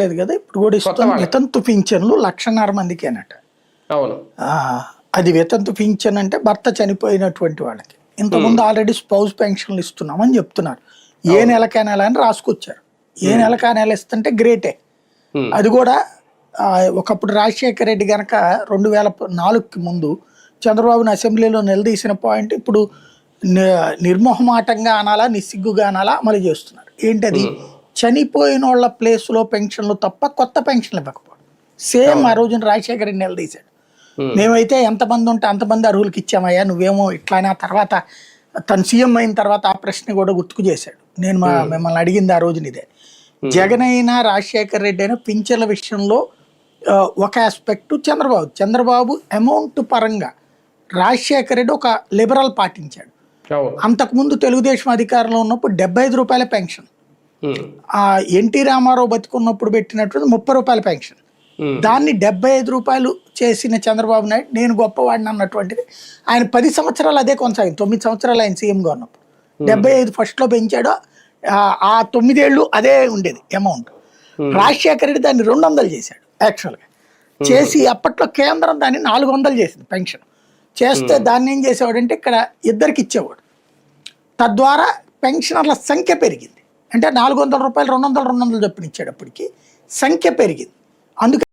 లేదు కదా ఇప్పుడు కూడా ఇస్తాం. వితంతు పింఛన్లు 1,50,000 మందికేనట. అవును. అది వితంతు పింఛన్ అంటే భర్త చనిపోయినటువంటి వాళ్ళకి. ఇంతకుముందు ఆల్రెడీ స్పౌస్ పెన్షన్లు ఇస్తున్నామని చెప్తున్నారు. ఏ నెలకా నెల అని రాసుకొచ్చారు. ఏ నెలకా నెల ఇస్తుంటే గ్రేటే. అది కూడా ఒకప్పుడు రాజశేఖర రెడ్డి గనక 2004కి ముందు చంద్రబాబుని అసెంబ్లీలో నిలదీసిన పాయింట్ ఇప్పుడు నిర్మోహమాటంగా అనాలా నిస్సిగ్గుగా అనాలా అమలు చేస్తున్నారు. ఏంటది? చనిపోయిన వాళ్ళ ప్లేస్లో పెన్షన్లు తప్ప కొత్త పెన్షన్లు ఇవ్వకపోవడం. సేమ్ ఆ రోజున రాజశేఖర రెడ్డి నిలదీశాడు. మేమైతే ఎంతమంది ఉంటే అంతమంది అర్హులకి ఇచ్చామయ్యా, నువ్వేమో ఇట్లానే. తర్వాత తను సీఎం అయిన తర్వాత ఆ ప్రశ్న కూడా గుర్తుకు చేశాడు. నేను మిమ్మల్ని అడిగింది ఆ రోజున ఇదే. జగన్ అయినా రాజశేఖర రెడ్డి అయినా పింఛన్ల విషయంలో ఒక ఆస్పెక్ట్ చంద్రబాబు అమౌంట్ పరంగా రాజశేఖర రెడ్డి ఒక లిబరల్ పాటించాడు. అంతకుముందు తెలుగుదేశం అధికారంలో ఉన్నప్పుడు 75 రూపాయల పెన్షన్, ఎన్టీ రామారావు బతికున్నప్పుడు పెట్టినటువంటి 30 రూపాయల పెన్షన్, దాన్ని 75 రూపాయలు చేసిన చంద్రబాబు నాయుడు నేను గొప్పవాడిని అన్నటువంటిది ఆయన 10 సంవత్సరాలు అదే కొనసాగింది. 9 సంవత్సరాలు ఆయన సీఎంగా ఉన్నప్పుడు 75 ఫస్ట్లో పెంచాడు. ఆ 9 ఏళ్ళు అదే ఉండేది అమౌంట్. రాజశేఖర రెడ్డి దాన్ని 200 చేశాడు యాక్చువల్గా. చేసి అప్పట్లో కేంద్రం దాన్ని 400 చేసింది పెన్షన్. చేస్తే దాన్ని ఏం చేసేవాడంటే ఇక్కడ ఇద్దరికి ఇచ్చేవాడు. తద్వారా పెన్షనర్ల సంఖ్య పెరిగింది. అంటే 400 రూపాయలు 200 చొప్పున ఇచ్చేటప్పటికి సంఖ్య పెరిగింది. అందుకే